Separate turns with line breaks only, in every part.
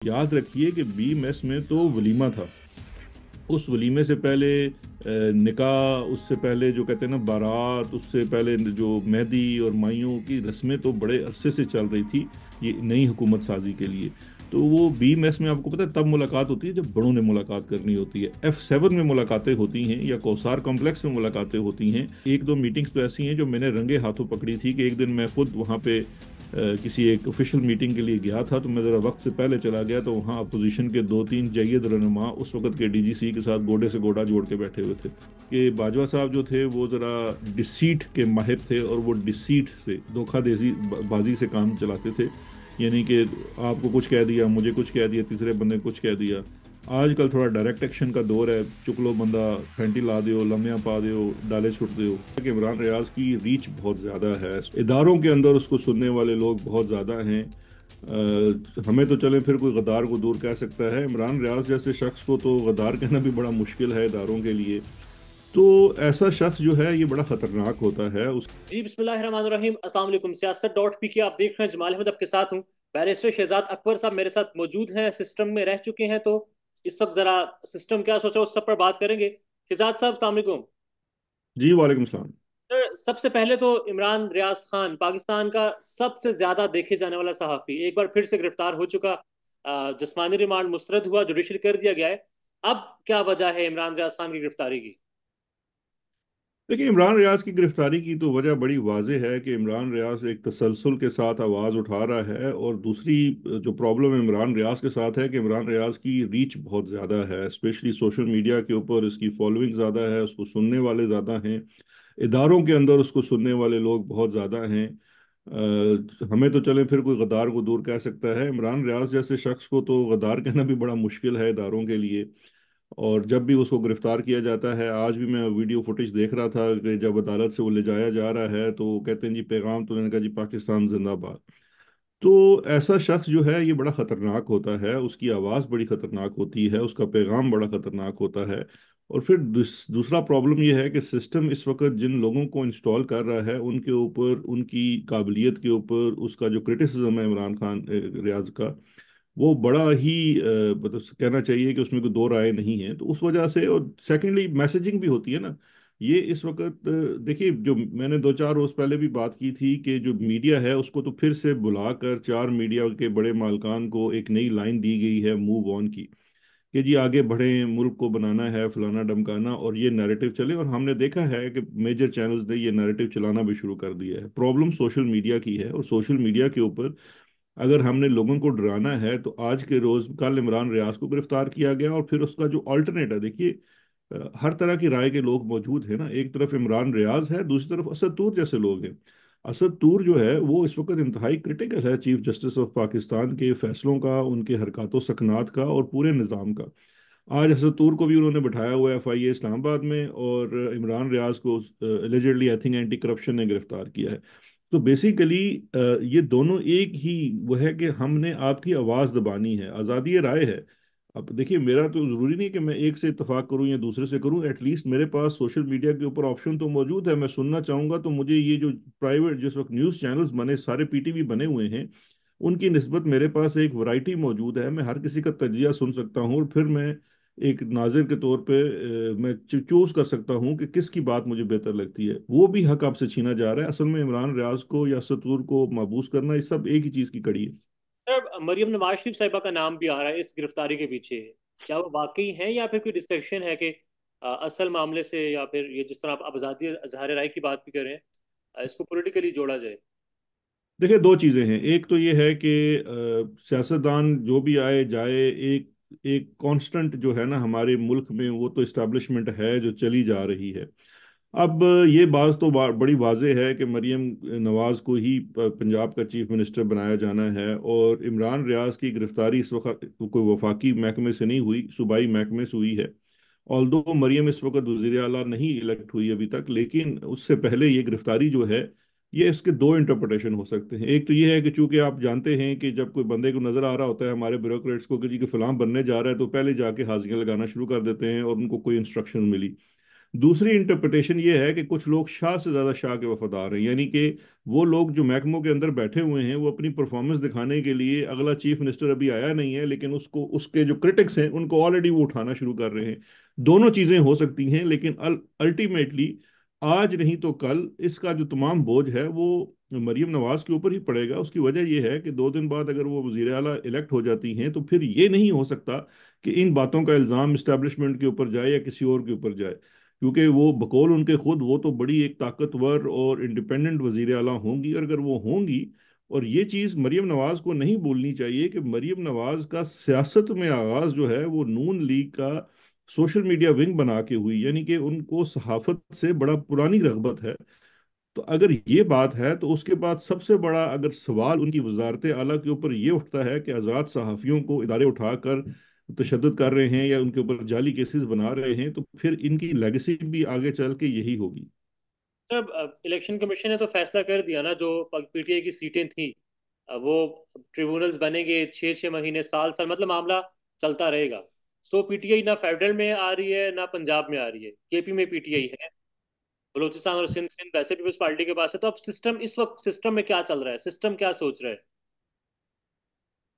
याद रखिए कि बी मेस में तो वलीमा था। उस वलीमे से पहले निकाह, उससे पहले जो कहते हैं ना बारात, उससे पहले जो मेहंदी और माइयों की रस्में तो बड़े अरसे से चल रही थी, ये नई हुकूमत साजी के लिए। तो वो बी मेस में आपको पता है तब मुलाकात होती है जब बड़ों ने मुलाकात करनी होती है। F7 में मुलाकातें होती हैं या कौसार कॉम्प्लेक्स में मुलाकातें होती हैं। एक दो मीटिंग्स तो ऐसी हैं जो मैंने रंगे हाथों पकड़ी थी कि एक दिन मैं खुद वहाँ पे किसी एक ऑफिशियल मीटिंग के लिए गया था, तो मैं ज़रा वक्त से पहले चला गया, तो वहाँ अपोजिशन के दो तीन जय्यद रहनुमा उस वक्त के डीजीसी के साथ गोडे से गोडा जोड़ के बैठे हुए थे कि बाजवा साहब जो थे वो ज़रा डिसीट के माहिर थे और वो डिसीट से धोखा देसी बाजी से काम चलाते थे। यानी कि आपको कुछ कह दिया, मुझे कुछ कह दिया, तीसरे बंदे को कुछ कह दिया। आजकल थोड़ा डायरेक्ट एक्शन का दौर है, चुक लो बंदा, फैंटी ला दियो, लम्या पा दियो, डाले छुट दियो। कि इमरान रियाज की रीच बहुत ज़्यादा है, इदारों के अंदर उसको सुनने वाले लोग बहुत ज़्यादा हैं। हमें तो चले फिर कोई गद्दार को दूर कह सकता है, इमरान रियाज जैसे शख्स को तो गद्दार कहना भी बड़ा मुश्किल है इदारों के लिए। तो ऐसा शख्स जो है ये बड़ा ख़तरनाक होता है।
जी बिस्मिल्लाहिर्रहमानिर्रहीम, अस्सलाम वालेकुम। सियासत डॉट पी के आप देख रहे हैं। जमाल अहमद आपके साथ हूँ। बैरिस्टर शहजाद अकबर साहब मेरे साथ मौजूद हैं, सिस्टम में रह चुके हैं, तो इस वक्त जरा सिस्टम क्या सोचा उस सब पर बात करेंगे। शहजाद साहब अस्सलाम वालेकुम।
जी वालेकुम सलाम।
सर, सबसे पहले तो इमरान रियाज खान पाकिस्तान का सबसे ज्यादा देखे जाने वाला सहाफी एक बार फिर से गिरफ्तार हो चुका। जिस्मानी रिमांड मुस्तरद हुआ, जुडिशल कर दिया गया है। अब क्या वजह है इमरान रियाज खान की गिरफ्तारी की?
देखिए, इमरान रियाज की गिरफ्तारी की तो वजह बड़ी वाज़ेह है कि इमरान रियाज एक तसलसल के साथ आवाज़ उठा रहा है, और दूसरी जो प्रॉब्लम इमरान रियाज के साथ है कि इमरान रियाज की रीच बहुत ज़्यादा है, स्पेशली सोशल मीडिया के ऊपर इसकी फॉलोइंग ज़्यादा है, उसको सुनने वाले ज़्यादा हैं, इदारों के अंदर उसको सुनने वाले लोग बहुत ज़्यादा हैं। हमें तो चले फिर कोई गद्दार को दूर कह सकता है, इमरान रियाज जैसे शख्स को तो गद्दार कहना भी बड़ा मुश्किल है इदारों के लिए। और जब भी उसको गिरफ्तार किया जाता है, आज भी मैं वीडियो फुटेज देख रहा था कि जब अदालत से वो ले जाया जा रहा है तो वो कहते हैं जी पैगाम, तो उन्होंने कहा जी पाकिस्तान जिंदाबाद। तो ऐसा शख्स जो है ये बड़ा खतरनाक होता है, उसकी आवाज़ बड़ी खतरनाक होती है, उसका पैगाम बड़ा खतरनाक होता है। और फिर दूसरा प्रॉब्लम ये है कि सिस्टम इस वक्त जिन लोगों को इंस्टॉल कर रहा है उनके ऊपर, उनकी काबिलियत के ऊपर, उसका जो क्रिटिसिज्म है इमरान खान रियाज का, वो बड़ा ही मतलब कहना चाहिए कि उसमें कोई दो राय नहीं है। तो उस वजह से, और सेकेंडली मैसेजिंग भी होती है ना, ये इस वक्त देखिए, जो मैंने दो चार रोज पहले भी बात की थी कि जो मीडिया है उसको तो फिर से बुलाकर चार मीडिया के बड़े मालकान को एक नई लाइन दी गई है मूव ऑन की, कि जी आगे बढ़े, मुल्क को बनाना है, फलाना डमकाना, और ये नैरेटिव चले। और हमने देखा है कि मेजर चैनल्स ने ये नैरेटिव चलाना भी शुरू कर दिया है। प्रॉब्लम सोशल मीडिया की है, और सोशल मीडिया के ऊपर अगर हमने लोगों को डराना है तो आज के रोज कल इमरान रियाज को गिरफ्तार किया गया, और फिर उसका जो अल्टरनेट है, देखिए हर तरह की राय के लोग मौजूद हैं ना। एक तरफ इमरान रियाज है, दूसरी तरफ असद तूर जैसे लोग हैं। असद तूर जो है वो इस वक्त इंतहाई क्रिटिकल है चीफ जस्टिस ऑफ पाकिस्तान के फैसलों का, उनके हरकतों सकनात का और पूरे निज़ाम का। आज असद तूर को भी उन्होंने बिठाया हुआ है FIA इस्लामाबाद में, और इमरान रियाज को allegedly I think anti corruption ने गिरफ्तार किया है। तो बेसिकली ये दोनों एक ही वो है कि हमने आपकी आवाज़ दबानी है, आज़ादी राय है। अब देखिए, मेरा तो ज़रूरी नहीं कि मैं एक से इत्तेफाक करूं या दूसरे से करूं, एटलीस्ट मेरे पास सोशल मीडिया के ऊपर ऑप्शन तो मौजूद है। मैं सुनना चाहूंगा तो मुझे ये जो प्राइवेट जिस वक्त न्यूज़ चैनल्स बने, सारे PTV बने हुए हैं, उनकी निस्बत मेरे पास एक वैरायटी मौजूद है। मैं हर किसी का तजिया सुन सकता हूँ, और फिर मैं एक नाजिर के तौर पे मैं चूज कर सकता हूँ कि किसकी बात मुझे बेहतर लगती है। वो भी हक आपसे छीना जा रहा है। असल में इमरान रियाज को या सतूर को महबूस करना, ये सब एक ही चीज़ की कड़ी है।
सर, मरियम नवाज शरीफ साहिबा का नाम भी आ रहा है इस गिरफ्तारी के पीछे। क्या वो वाकई है या फिर कोई डिस्ट्रैक्शन है कि असल मामले से, या फिर ये जिस तरह आप आज़ादी इजहार राय की बात भी कर रहे हैं, इसको पॉलिटिकली जोड़ा जाए?
देखिए, दो चीज़ें हैं। एक तो ये है कि सियासतदान जो भी आए जाए, एक एक कांस्टेंट जो है ना हमारे मुल्क में, वो तो इस्टेब्लिशमेंट है जो चली जा रही है। अब ये बात तो बड़ी वाज़ेह है कि मरीम नवाज को ही पंजाब का चीफ मिनिस्टर बनाया जाना है, और इमरान रियाज की गिरफ्तारी इस वक्त कोई वफाकी महकमे से नहीं हुई, सूबाई महकमे से हुई है। ऑल्दो मरियम इस वक्त वज़ीर आला नहीं इलेक्ट हुई अभी तक, लेकिन उससे पहले ये गिरफ्तारी जो है, ये इसके दो इंटरप्रिटेशन हो सकते हैं। एक तो ये है कि चूंकि आप जानते हैं कि जब कोई बंदे को नजर आ रहा होता है हमारे ब्यूरोक्रेट्स को कि जी कि फलां बनने जा रहा है, तो पहले जाके हाजिरियां लगाना शुरू कर देते हैं और उनको कोई इंस्ट्रक्शन मिली। दूसरी इंटरप्रिटेशन ये है कि कुछ लोग शाह से ज़्यादा शाह के वफादार हैं, यानी कि वो लोग जो महकमों के अंदर बैठे हुए हैं वो अपनी परफॉर्मेंस दिखाने के लिए, अगला चीफ मिनिस्टर अभी आया नहीं है लेकिन उसको, उसके जो क्रिटिक्स हैं उनको ऑलरेडी वो उठाना शुरू कर रहे हैं। दोनों चीज़ें हो सकती हैं, लेकिन अल्टीमेटली आज नहीं तो कल इसका जो तमाम बोझ है वो मरीम नवाज के ऊपर ही पड़ेगा। उसकी वजह यह है कि 2 दिन बाद अगर वो वजीर आला इलेक्ट हो जाती हैं तो फिर ये नहीं हो सकता कि इन बातों का इल्ज़ाम इस्टेब्लिशमेंट के ऊपर जाए या किसी और के ऊपर जाए, क्योंकि वो बकौल उनके खुद वो तो बड़ी एक ताकतवर और इंडिपेंडेंट वजीर आला होंगी। और अगर वो होंगी, और ये चीज़ मरीम नवाज को नहीं भूलनी चाहिए कि मरीम नवाज का सियासत में आगाज़ जो है वो नून लीग का सोशल मीडिया विंग बना के हुई, यानी कि उनको सहाफत से बड़ा पुरानी रगबत है। तो अगर ये बात है तो उसके बाद सबसे बड़ा अगर सवाल उनकी वजारत आला के ऊपर ये उठता है कि आज़ाद सहाफ़ियों को इदारे उठाकर तशद्दुद कर रहे हैं या उनके ऊपर जाली केसेस बना रहे हैं, तो फिर इनकी लेगेसी भी आगे चल के यही होगी।
अब इलेक्शन कमीशन ने तो फैसला कर दिया ना, जो पीटीआई की सीटें थी, वो ट्रिब्यूनल्स बनेंगे 6 6 महीने, साल साल, मतलब मामला चलता रहेगा। तो पीटीआई ना फेडरल में आ रही है ना पंजाब में आ रही है, केपी में पीटीआई है, बलूचिस्तान और सिंध सिंध वैसे पीपल्स पार्टी के पास है। तो अब सिस्टम, इस वक्त सिस्टम में क्या चल रहा है, सिस्टम क्या सोच रहा है?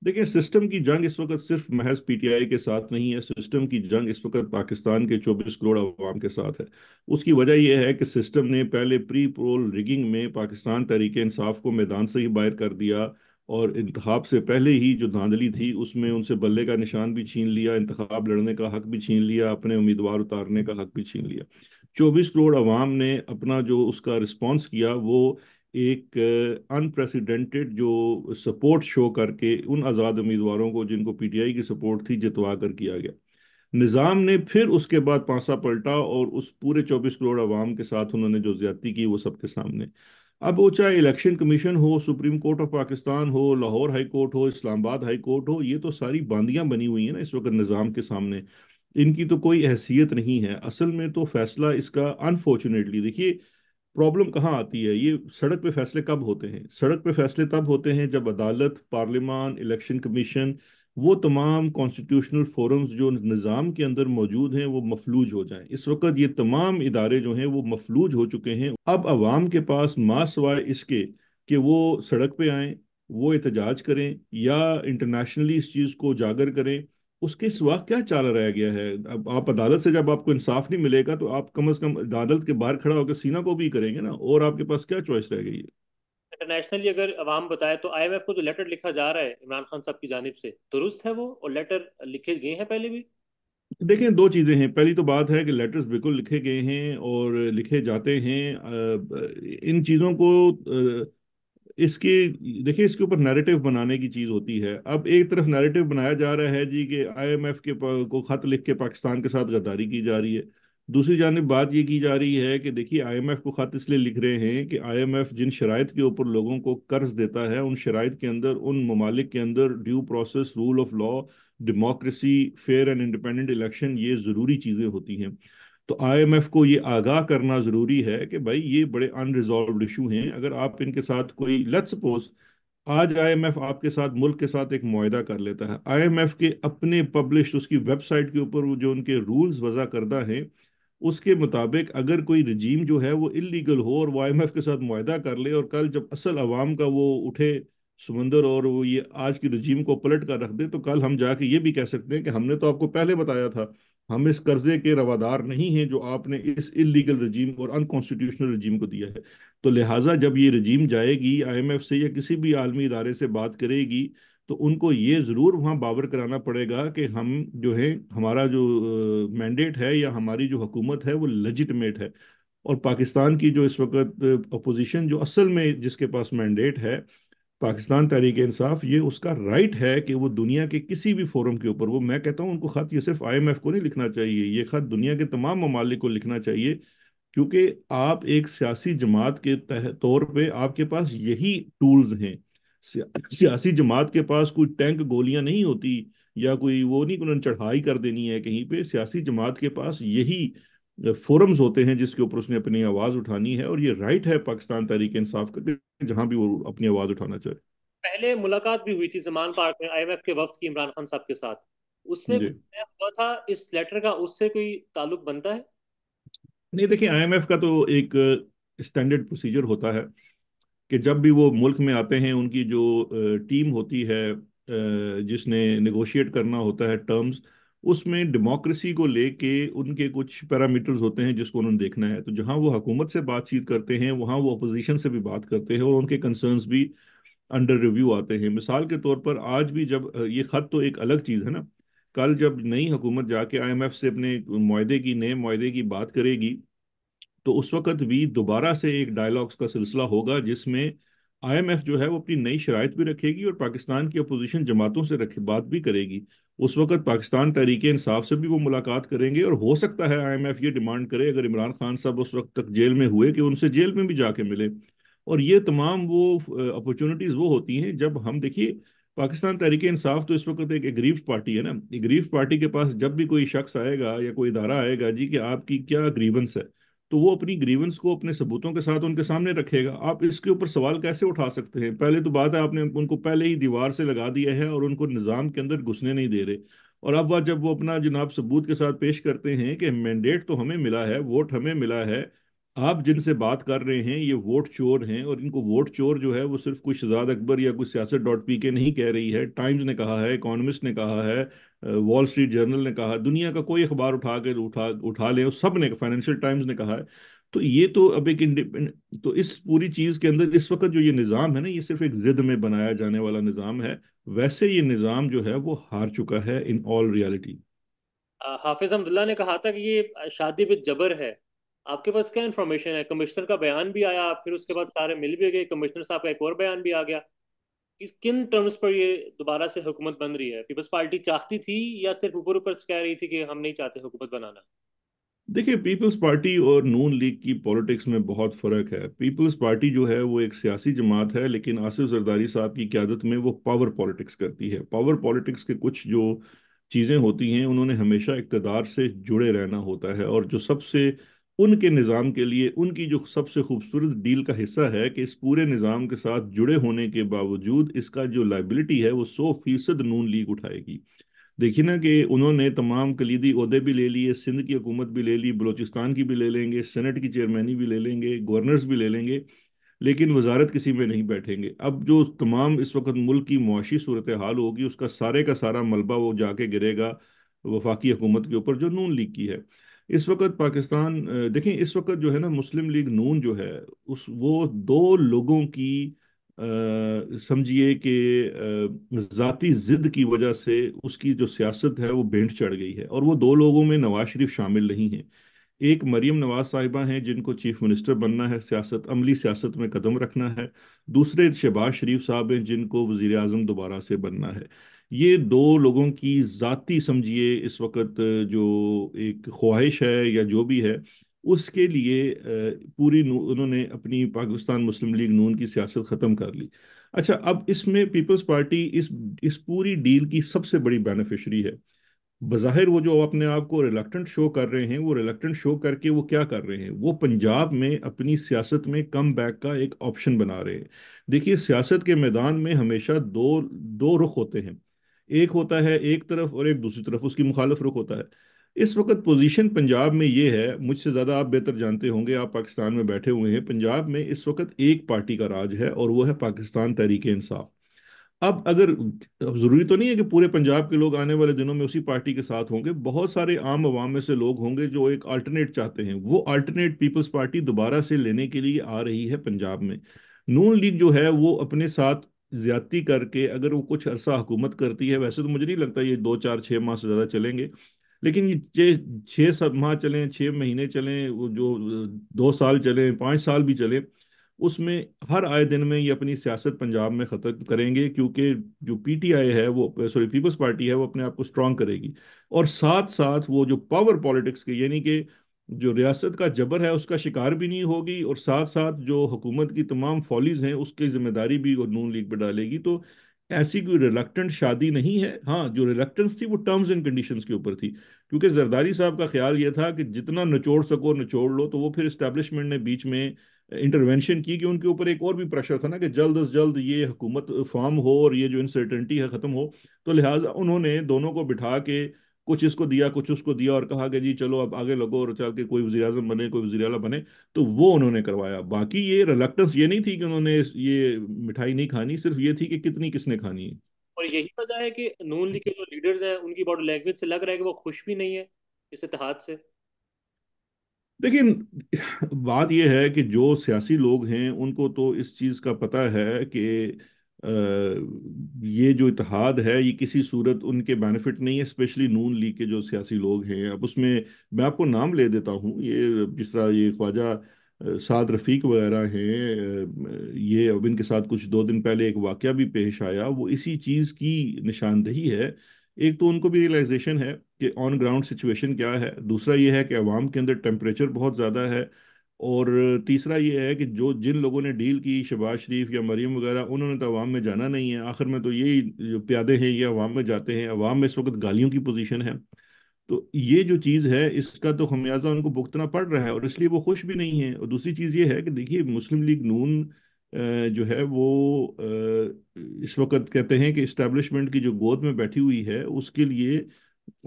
देखिए, सिस्टम की जंग इस वक्त सिर्फ महज पीटीआई के साथ नहीं है, सिस्टम की जंग इस वक्त पाकिस्तान के 24 करोड़ अवाम के साथ है। उसकी वजह यह है कि सिस्टम ने पहले प्री पोल रिगिंग में पाकिस्तान तहरीक इंसाफ को मैदान से ही बाहर कर दिया, और इंतखाब से पहले ही जो धांधली थी उसमें उनसे बल्ले का निशान भी छीन लिया, इंतखाब लड़ने का हक भी छीन लिया, अपने उम्मीदवार उतारने का हक भी छीन लिया। 24 करोड़ अवाम ने अपना जो उसका रिस्पॉन्स किया वो एक अनप्रेसिडेंटेड जो सपोर्ट शो करके उन आज़ाद उम्मीदवारों को जिनको पीटीआई की सपोर्ट थी जितवा कर किया गया। निज़ाम ने फिर उसके बाद पांसा पलटा और उस पूरे 24 करोड़ अवाम के साथ उन्होंने जो ज्यादती की वो सबके सामने। अब वो चाहे इलेक्शन कमीशन हो, सुप्रीम कोर्ट ऑफ पाकिस्तान हो, लाहौर हाई कोर्ट हो, इस्लामाबाद हाई कोर्ट हो, ये तो सारी बांदियां बनी हुई हैं ना इस वक्त निज़ाम के सामने। इनकी तो कोई हैसियत नहीं है असल में। तो फैसला इसका अनफॉर्चुनेटली, देखिए प्रॉब्लम कहाँ आती है, ये सड़क पे फैसले कब होते हैं? सड़क पे फैसले तब होते हैं जब अदालत, पार्लियामान, इलेक्शन कमीशन, वो तमाम कॉन्स्टिट्यूशनल फोरम्स जो निज़ाम के अंदर मौजूद हैं वो मफलूज हो जाएं। इस वक्त ये तमाम इदारे जो हैं वो मफलूज हो चुके हैं। अब अवाम के पास मा सवाए इसके कि वो सड़क पे आएं, वो एहतजाज करें या इंटरनेशनली इस चीज़ को उजागर करें, उसके सिवा क्या चारा रह गया है? अब आप अदालत से जब आपको इंसाफ नहीं मिलेगा तो आप कम से कम अदालत के बाहर खड़ा होकर सीना को भी करेंगे ना, और आपके पास क्या चॉइस रह गई है?
इंटरनेशनली अगर अवाम बताए तो आईएमएफ को जो लेटर लिखा जा रहा है इमरान खान साहब की जानिब से, दुरुस्त है वो, और लेटर लिखे गए हैं पहले भी।
देखें, दो चीज़ें हैं। पहली तो बात है कि लेटर्स बिल्कुल लिखे गए हैं और लिखे जाते हैं। इन चीज़ों को इसके, देखिए इसके ऊपर नैरेटिव बनाने की चीज़ होती है। अब एक तरफ नैरेटिव बनाया जा रहा है जी कि आईएमएफ को खत लिख के पाकिस्तान के साथ गद्दारी की जा रही है। दूसरी जानिब बात ये की जा रही है कि देखिए आईएमएफ को खत इसलिए लिख रहे हैं कि आईएमएफ जिन शराइत के ऊपर लोगों को कर्ज देता है उन शराइत के अंदर, उन ममालिक के अंदर due process, rule of law, democracy, fair and independent election, ये ज़रूरी चीज़ें होती हैं। तो आईएमएफ को ये आगाह करना जरूरी है कि भाई ये बड़े अनरिजॉल्व्ड इशू हैं। अगर आप इनके साथ कोई, लेट्स सपोज आज आईएमएफ आपके साथ, मुल्क के साथ एक मुआहदा कर लेता है, आईएमएफ के अपने पब्लिश उसकी वेबसाइट के ऊपर वो जो उनके रूल्स वज़ा करदा हैं उसके मुताबिक अगर कोई रजीम जो है वो इलीगल हो और वो आईएमएफ के साथ मुआहदा कर ले, और कल जब असल अवाम का वो उठे समंदर और वो ये आज की रजीम को पलट कर रख दे, तो कल हम जाके ये भी कह सकते हैं कि हमने तो आपको पहले बताया था, हम इस कर्जे के रवादार नहीं हैं जो आपने इस इलीगल रजीम और अनकॉन्स्टिट्यूशनल रजीम को दिया है। तो लिहाजा जब ये रजीम जाएगी आईएमएफ से या किसी भी आलमी इदारे से बात करेगी, तो उनको ये ज़रूर वहाँ बावर कराना पड़ेगा कि हम जो है, हमारा जो मैंडेट है या हमारी जो हुकूमत है वो लेजिटमेट है। और पाकिस्तान की जो इस वक्त अपोजिशन जो असल में जिसके पास मैंडेट है, पाकिस्तान तहरीक इंसाफ, ये उसका राइट है कि वो दुनिया के किसी भी फोरम के ऊपर, वो मैं कहता हूँ उनको खत ये सिर्फ आईएमएफ को नहीं लिखना चाहिए, ये खत दुनिया के तमाम ममालिक को लिखना चाहिए। क्योंकि आप एक सियासी जमात के तौर पे आपके पास यही टूल्स हैं। सियासी जमात के पास कोई टैंक गोलियां नहीं होती, या कोई वो नहीं कि उन्होंने चढ़ाई कर देनी है कहीं पे। सियासी जमात के पास यही फोरम्स होते हैं जिसके ऊपर उसने अपनी आवाज़ उठानी है, और ये राइट है पाकिस्तान तहरीक इंसाफ का कि जहां भी वो अपनी आवाज़ उठाना चाहे।
पहले मुलाकात भी हुई थी जमान पार्क में आईएमएफ के वफ्द की इमरान खान साहब के साथ, उसमें
जी,
कुछ तय हुआ था, इस लेटर का उससे कोई ताल्लुक बनता है?
नहीं, देखिए, आईएमएफ का तो एक स्टैंडर्ड प्रोसीजर होता है कि जब भी वो मुल्क में आते हैं, उनकी जो टीम होती है, जिसने नेगोशिएट करना होता है टर्म्स, उसमें डेमोक्रेसी को लेके उनके कुछ पैरामीटर्स होते हैं जिसको उन्होंने देखना है। तो जहां वो हुकूमत से बातचीत करते हैं, वहां वो अपोजिशन से भी बात करते हैं और उनके कंसर्न्स भी अंडर रिव्यू आते हैं। मिसाल के तौर पर आज भी जब ये खत तो एक अलग चीज़ है ना, कल जब नई हुकूमत जाके आईएमएफ से अपने मुआहदे की, नए मुआहदे की बात करेगी, तो उस वक्त भी दोबारा से एक डायलॉग्स का सिलसिला होगा जिसमें आईएमएफ जो है वो अपनी नई शराइत भी रखेगी और पाकिस्तान की अपोजिशन जमातों से रखे बात भी करेगी। उस वक्त पाकिस्तान तहरीक इंसाफ से भी वो मुलाकात करेंगे और हो सकता है आईएमएफ ये डिमांड करे, अगर इमरान खान साहब उस वक्त तक जेल में हुए, कि उनसे जेल में भी जाके मिले। और ये तमाम वो अपॉर्चुनिटीज वो होती हैं जब हम देखिए, पाकिस्तान तहरीक इंसाफ तो इस वक्त एक एग्रीव्ड पार्टी है ना। एग्रीव्ड पार्टी के पास जब भी कोई शख्स आएगा या कोई इदारा आएगा जी कि आपकी क्या ग्रीवेंस है, तो वो अपनी ग्रीवेंस को अपने सबूतों के साथ उनके सामने रखेगा। आप इसके ऊपर सवाल कैसे उठा सकते हैं? पहले तो बात है, आपने उनको पहले ही दीवार से लगा दिया है और उनको निज़ाम के अंदर घुसने नहीं दे रहे। और अब वह जब वो अपना जनाब सबूत के साथ पेश करते हैं कि मैंडेट तो हमें मिला है, वोट हमें मिला है, आप जिनसे बात कर रहे हैं ये वोट चोर हैं, और इनको वोट चोर जो है वो सिर्फ कोई शहजाद अकबर या कुछ सियासत डॉट पी के नहीं कह रही है, टाइम्स ने कहा है, इकोनॉमिस्ट ने कहा है, वॉल स्ट्रीट जर्नल ने कहा, दुनिया का कोई अखबार उठा ले, उस सब ने, फाइनेंशियल टाइम्स ने कहा है। तो ये तो अब एक इंडिपेंडेंट, तो इस पूरी चीज के अंदर इस वक्त जो ये निज़ाम है ना, ये सिर्फ एक जिद में बनाया जाने वाला निज़ाम है। वैसे ये निज़ाम जो है वो हार चुका है इन ऑल रियलिटी।
हाफिज अब्दुल्ला ने कहा था कि ये शादी बिल जबर है। आपके पास क्या इन्फॉर्मेशन है? कमिश्नर का बयान भी आया, फिर उसके बाद सारे मिल भी गए, कमिश्नर साहब का एक और बयान भी आ गया। किन टर्म्स पर ये दोबारा से हुकूमत बन रही है? पीपल्स पार्टी चाहती थी या सिर्फ ऊपर ऊपर कह रही थी कि हम नहीं चाहते हुकूमत बनाना?
देखिए, पीपल्स पार्टी और नून लीग की पॉलिटिक्स में बहुत फर्क है। पीपल्स पार्टी जो है वो एक सियासी जमात है, लेकिन आसिफ जरदारी साहब की क़यादत में वो पावर पॉलिटिक्स करती है। पावर पॉलिटिक्स के कुछ जो चीज़ें होती हैं, उन्होंने हमेशा इक़्तिदार से जुड़े रहना होता है, और जो सबसे उनके निज़ाम के लिए उनकी जो सबसे खूबसूरत डील का हिस्सा है कि इस पूरे निज़ाम के साथ जुड़े होने के बावजूद इसका जो लाइबिलिटी है वो 100% नून लीग उठाएगी। देखिए ना कि उन्होंने तमाम कलीदी ओहदे भी ले लिए, सिंध की हुकूमत भी ले ली, बलूचिस्तान की भी ले लेंगे, सेनेट की चेयरमैनी भी ले लेंगे, गवर्नर्स भी ले लेंगे, लेकिन वजारत किसी में नहीं बैठेंगे। अब जो तमाम इस वक्त मुल्क की मुआशी सूरत हाल होगी, उसका सारे का सारा मलबा वो जाके गिरेगा वफाकी हुकूमत के ऊपर जो नून लीग की है। इस वक्त पाकिस्तान देखें, इस वक्त जो है ना, मुस्लिम लीग नून जो है, उस वो दो लोगों की समझिए कि ज़ाती ज़िद की वजह से उसकी जो सियासत है वो भेंट चढ़ गई है। और वो दो लोगों में नवाज शरीफ शामिल नहीं है। एक मरीम नवाज साहिबा हैं जिनको चीफ मिनिस्टर बनना है, सियासत, अमली सियासत में कदम रखना है। दूसरे शहबाज शरीफ साहब हैं जिनको वजीर आजम दोबारा से बनना है। ये दो लोगों की ज़ाती समझिए इस वक्त जो एक ख्वाहिश है या जो भी है, उसके लिए उन्होंने अपनी पाकिस्तान मुस्लिम लीग नून की सियासत ख़त्म कर ली। अच्छा, अब इसमें पीपल्स पार्टी इस पूरी डील की सबसे बड़ी बेनिफिशरी है। बज़ाहिर वो जो अपने आप को रिलक्टेंट शो कर रहे हैं, वो रिलक्टेंट शो करके वो क्या कर रहे हैं, वो पंजाब में अपनी सियासत में कम बैक का एक ऑप्शन बना रहे हैं। देखिए, सियासत के मैदान में हमेशा दो दो रुख होते हैं। एक होता है एक तरफ और एक दूसरी तरफ उसकी मुखालिफ रुख होता है। इस वक्त पोजीशन पंजाब में ये है, मुझसे ज़्यादा आप बेहतर जानते होंगे, आप पाकिस्तान में बैठे हुए हैं। पंजाब में इस वक्त एक पार्टी का राज है और वो है पाकिस्तान तहरीक इंसाफ। अब अगर, अब जरूरी तो नहीं है कि पूरे पंजाब के लोग आने वाले दिनों में उसी पार्टी के साथ होंगे, बहुत सारे आम आवाम में से लोग होंगे जो एक अल्टरनेट चाहते हैं। वो अल्टरनेट पीपल्स पार्टी दोबारा से लेने के लिए आ रही है पंजाब में। नून लीग जो है वो अपने साथ ज्यादती करके अगर वो कुछ अरसा हुकूमत करती है, वैसे तो मुझे नहीं लगता ये 2 4 6 माह से ज़्यादा चलेंगे, लेकिन ये 6 7 माह चलें, 6 महीने चलें, वो जो 2 साल चलें, 5 साल भी चले, उसमें हर आए दिन में ये अपनी सियासत पंजाब में ख़त्म करेंगे, क्योंकि जो पीटीआई है वो, सॉरी, पीपल्स पार्टी है, वो अपने आप को स्ट्रांग करेगी। और साथ साथ वो जो पावर पॉलिटिक्स के, यानी कि जो रियासत का जबर है, उसका शिकार भी नहीं होगी, और साथ साथ जो हुकूमत की तमाम फॉलीज हैं उसकी जिम्मेदारी भी वो नून लीग पर डालेगी। तो ऐसी कोई रिलक्टेंट शादी नहीं है। हाँ, जो रिलक्टेंस थी वो टर्म्स एंड कंडीशंस के ऊपर थी, क्योंकि जरदारी साहब का ख्याल ये था कि जितना निचोड़ सको निचोड़ लो। तो वो फिर इस्टेब्लिशमेंट ने बीच में इंटरवेंशन की कि उनके ऊपर एक और भी प्रेशर था ना कि जल्द अज जल्द ये हुकूमत फॉर्म हो और ये जो इनसर्टेनिटी है ख़त्म हो। तो लिहाजा उन्होंने दोनों को बिठा के कुछ इसको दिया कुछ उसको दिया और कहा कि जी चलो अब आगे लगो और चल के कोई वजीर आजम बने कोई वजीर आला बने। तो वो उन्होंने करवाया। बाकी ये रिलक्टेंस ये नहीं थी कि उन्होंने ये मिठाई नहीं खानी, सिर्फ ये थी कि कितनी किसने खानी है।
और यही वजह है कि नून लीग के जो लीडर्स हैं उनकी बॉडी लैंग्वेज से लग रहा है कि वो खुश भी नहीं है इस इत्तेहाद से।
देखिए बात यह है कि जो सियासी लोग हैं उनको तो इस चीज़ का पता है कि अ, ये जो इत्तेहाद है ये किसी सूरत उनके बेनिफिट नहीं है, स्पेशली नून लीग के जो सियासी लोग हैं। अब उसमें मैं आपको नाम ले देता हूँ, ये जिस तरह ये ख्वाजा साद रफ़ीक वगैरह हैं, ये अब इनके साथ कुछ 2 दिन पहले एक वाकया भी पेश आया, वो इसी चीज़ की निशानदेही है। एक तो उनको भी रियलाइजेशन है कि ऑन ग्राउंड सिचुएशन क्या है, दूसरा ये है कि अवाम के अंदर टेम्परेचर बहुत ज़्यादा है, और तीसरा ये है कि जो जिन लोगों ने डील की शहबाज शरीफ या मरीम वगैरह, उन्होंने तो अवाम में जाना नहीं है। आखिर में तो यही जो प्यादे हैं ये अवाम में जाते हैं, अवाम में इस वक्त गालियों की पोजीशन है। तो ये जो चीज़ है इसका तो खमियाजा उनको भुगतना पड़ रहा है, और इसलिए वो खुश भी नहीं है। और दूसरी चीज़ ये है कि देखिए मुस्लिम लीग नून जो है वो इस वक्त कहते हैं कि इस्टेब्लिशमेंट की जो गोद में बैठी हुई है उसके लिए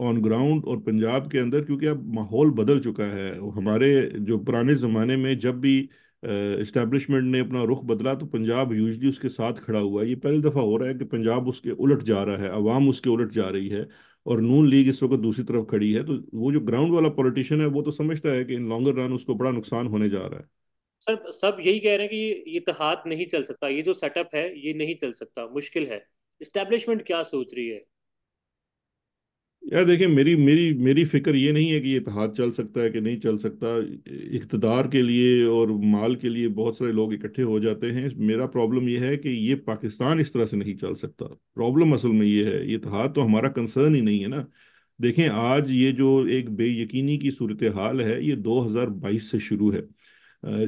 ऑन ग्राउंड और पंजाब के अंदर, क्योंकि अब माहौल बदल चुका है। हमारे जो पुराने ज़माने में जब भी इस्टेब्लिशमेंट ने अपना रुख बदला तो पंजाब यूजली उसके साथ खड़ा हुआ है। ये पहली दफ़ा हो रहा है कि पंजाब उसके उलट जा रहा है, अवाम उसके उलट जा रही है, और नून लीग इस वक्त दूसरी तरफ खड़ी है। तो वो जो ग्राउंड वाला पॉलिटिशियन है वो तो समझता है कि इन लॉन्गर रन उसको बड़ा नुकसान होने जा रहा है।
सर सब यही कह रहे हैं कि ये इत्तेहाद नहीं चल सकता, ये जो सेटअप है ये नहीं चल सकता, मुश्किल है। इस्टेब्लिशमेंट क्या सोच रही है?
यार देखिए मेरी मेरी मेरी फिक्र ये नहीं है कि ये इत्तेहाद चल सकता है कि नहीं चल सकता। इक़्तिदार के लिए और माल के लिए बहुत सारे लोग इकट्ठे हो जाते हैं। मेरा प्रॉब्लम ये है कि ये पाकिस्तान इस तरह से नहीं चल सकता। प्रॉब्लम असल में ये है, ये इत्तेहाद तो हमारा कंसर्न ही नहीं है ना। देखें आज ये जो एक बेयकीनी की सूरत हाल है ये 2022 से शुरू है।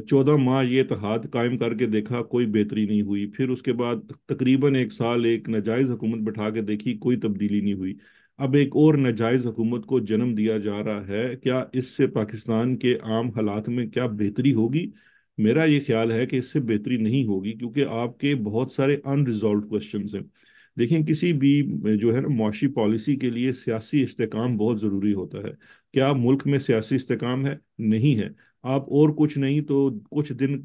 14 माह ये इत्तेहाद कायम करके देखा, कोई बेहतरी नहीं हुई। फिर उसके बाद तकरीबन एक साल एक नाजायज हुकूमत बैठा के देखी, कोई तब्दीली नहीं हुई। अब एक और नाजायज हुकूमत को जन्म दिया जा रहा है। क्या इससे पाकिस्तान के आम हालात में क्या बेहतरी होगी? मेरा ये ख्याल है कि इससे बेहतरी नहीं होगी, क्योंकि आपके बहुत सारे अनरिजॉल्व क्वेश्चंस हैं। देखें किसी भी जो है ना मुआशी पॉलिसी के लिए सियासी इस्तेकाम बहुत ज़रूरी होता है। क्या मुल्क में सियासी इस्तेकाम है? नहीं है। आप और कुछ नहीं तो कुछ दिन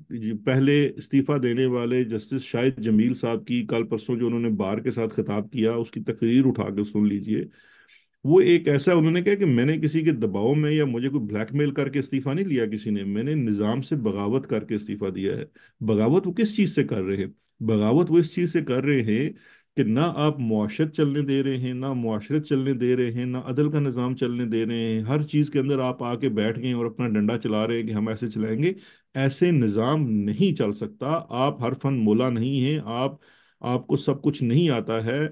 पहले इस्तीफा देने वाले जस्टिस शाहिद जमील साहब की कल परसों जो उन्होंने बार के साथ खिताब किया उसकी तकरीर उठा के सुन लीजिए। वो एक ऐसा उन्होंने कहा कि मैंने किसी के दबाव में या मुझे कोई ब्लैकमेल करके इस्तीफा नहीं लिया किसी ने, मैंने निजाम से बगावत करके इस्तीफा दिया है। बगावत वो किस चीज से कर रहे हैं? बगावत वो इस चीज से कर रहे हैं कि ना आप मुआशरत चलने दे रहे हैं, ना मुआशरत चलने दे रहे हैं, ना अदल का निज़ाम चलने दे रहे हैं। हर चीज़ के अंदर आप आके बैठ गए और अपना डंडा चला रहे हैं कि हम ऐसे चलाएंगे। ऐसे निज़ाम नहीं चल सकता। आप हर फन मोला नहीं हैं। आपको सब कुछ नहीं आता है।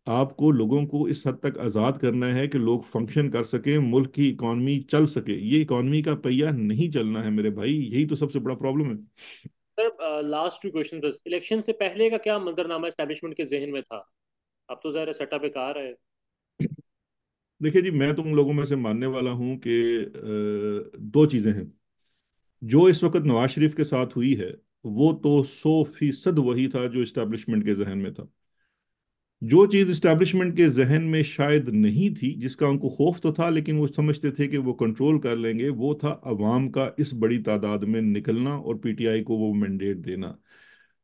आपको लोगों को इस हद तक आज़ाद करना है कि लोग फंक्शन कर सकें, मुल्क की इकॉनमी चल सके। ये इकॉनमी का पहिया नहीं चलना है मेरे भाई, यही तो सबसे बड़ा प्रॉब्लम है।
सर लास्ट टू क्वेश्चन बस, इलेक्शन से पहले का क्या मंजरनामा एस्टेब्लिशमेंट के जहन में था? अब तो ज़रा सेटअप बेकार है।
देखिए जी मैं तुम लोगों में से मानने वाला हूं कि 2 चीज़ें हैं। जो इस वक्त नवाज शरीफ के साथ हुई है वो तो 100% वही था जो इस्टेब्लिशमेंट के जहन में था। जो चीज इस्टेब्लिशमेंट के जहन में शायद नहीं थी, जिसका उनको खौफ तो था लेकिन वो समझते थे कि वो कंट्रोल कर लेंगे, वो था अवाम का इस बड़ी तादाद में निकलना और पीटीआई को वो मैंडेट देना।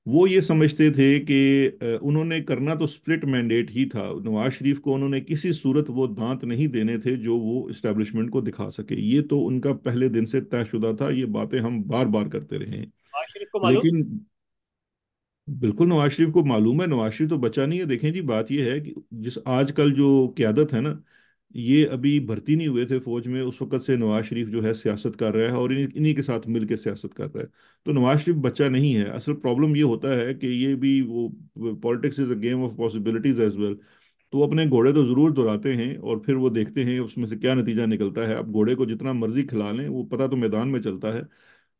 वो ये समझते थे कि उन्होंने करना तो स्प्लिट मैंडेट ही था। नवाज शरीफ को उन्होंने किसी सूरत वो दांत नहीं देने थे जो वो इस्टेब्लिशमेंट को दिखा सके। ये तो उनका पहले दिन से तयशुदा था, ये बातें हम बार बार करते रहे हैं।
नवाज शरीफ को मालूम।
लेकिन बिल्कुल नवाज शरीफ को मालूम है, नवाज शरीफ तो बचा नहीं है। देखें जी बात यह है कि जिस आजकल जो क्यादत है ना, ये अभी भर्ती नहीं हुए थे फौज में उस वक्त से नवाज शरीफ जो है सियासत कर रहा है और इन्हीं के साथ मिल के सियासत कर रहा है। तो नवाज शरीफ बच्चा नहीं है। असल प्रॉब्लम ये होता है कि ये भी वो politics is a game of possibilities as well. तो वो अपने घोड़े तो जरूर दौड़ाते हैं और फिर वो देखते हैं उसमें से क्या नतीजा निकलता है। अब घोड़े को जितना मर्जी खिला लें वो पता तो मैदान में चलता है।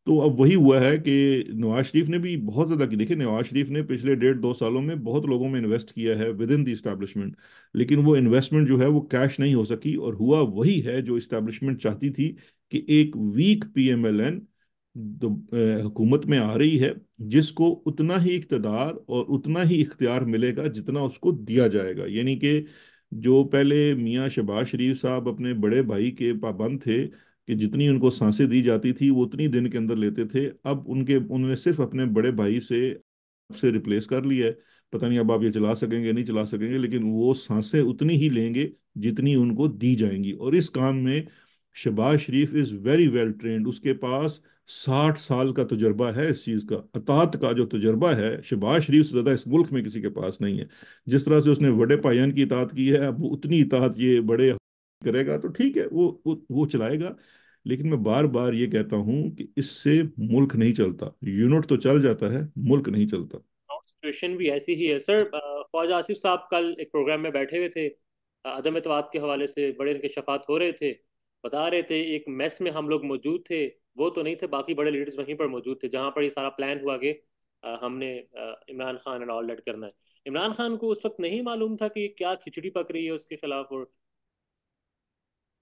तो अब वही हुआ है कि नवाज शरीफ ने भी बहुत ज्यादा की। देखिए नवाज शरीफ ने पिछले 1.5-2 सालों में बहुत लोगों में इन्वेस्ट किया है विद इन द इस्टेब्लिशमेंट, लेकिन वो इन्वेस्टमेंट जो है वो कैश नहीं हो सकी, और हुआ वही है जो इस्टेब्लिशमेंट चाहती थी कि एक वीक पीएमएलएन हुकूमत में आ रही है जिसको उतना ही इख्तदार और उतना ही इख्तियार मिलेगा जितना उसको दिया जाएगा। यानी कि जो पहले मियाँ शहबाज शरीफ साहब अपने बड़े भाई के पाबंद थे कि जितनी उनको सांसें दी जाती थी वो उतनी दिन के अंदर लेते थे, अब उन्होंने सिर्फ अपने बड़े भाई से रिप्लेस कर लिया है। पता नहीं अब आप ये चला सकेंगे नहीं चला सकेंगे, लेकिन वो सांसें उतनी ही लेंगे जितनी उनको दी जाएंगी। और इस काम में शहबाज शरीफ इज वेरी वेल ट्रेंड, उसके पास 60 साल का तजुर्बा है इस चीज़ का। अतात का जो तजुर्बा है शहबाज शरीफ से ज़्यादा इस मुल्क में किसी के पास नहीं है। जिस तरह से उसने बड़े पायन की इतात की है, अब वो उतनी इतात ये बड़े करेगा तो ठीक है, वो चलाएगा। लेकिन मैं बार बार ये कहता हूं कि इससे मुल्क नहीं चलता। यूनिट तो चल जाता है, मुल्क नहीं चलता।
सिचुएशन भी ऐसी ही है सर। ख्वाजा आसिफ साहब कल एक प्रोग्राम में बैठे हुए थे, अदम एतमाद के हवाले से बड़े इंकशाफात हो रहे थे। बता रहे थे एक मेस में हम लोग मौजूद थे, वो तो नहीं थे, बाकी बड़े लीडर्स वहीं पर मौजूद थे जहाँ पर ये सारा प्लान हुआ कि हमने Imran Khan and all that करना है। इमरान खान को उस वक्त नहीं मालूम था कि क्या खिचड़ी पक रही है उसके खिलाफ। और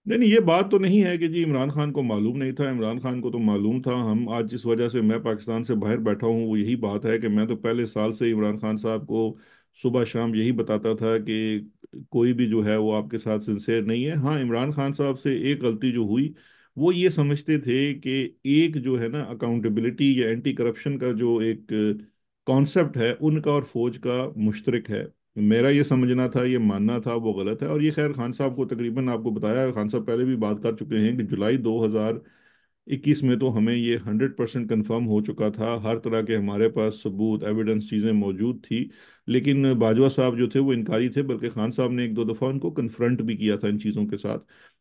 नहीं नहीं, ये बात तो नहीं है कि जी इमरान खान को मालूम नहीं था। इमरान खान को तो मालूम था। हम आज जिस वजह से मैं पाकिस्तान से बाहर बैठा हूँ वो यही बात है कि मैं तो पहले साल से इमरान खान साहब को सुबह शाम यही बताता था कि कोई भी जो है वो आपके साथ सिंसेयर नहीं है। हाँ, इमरान खान साहब से एक गलती जो हुई, वो ये समझते थे कि एक जो है ना अकाउंटेबिलिटी या एंटी करप्शन का जो एक कॉन्सेप्ट है उनका और फौज का मुश्तरक है। मेरा ये समझना था, ये मानना था, वो गलत है। और ये खैर खान साहब को तकरीबन आपको बताया, खान साहब पहले भी बात कर चुके हैं कि जुलाई 2021 में तो हमें ये 100% कन्फर्म हो चुका था। हर तरह के हमारे पास सबूत एविडेंस चीज़ें मौजूद थी। लेकिन बाजवा साहब जो थे वो इनकारी थे, बल्कि खान साहब ने एक दो दफ़ा उनको कन्फ्रंट भी किया था इन चीज़ों के साथ,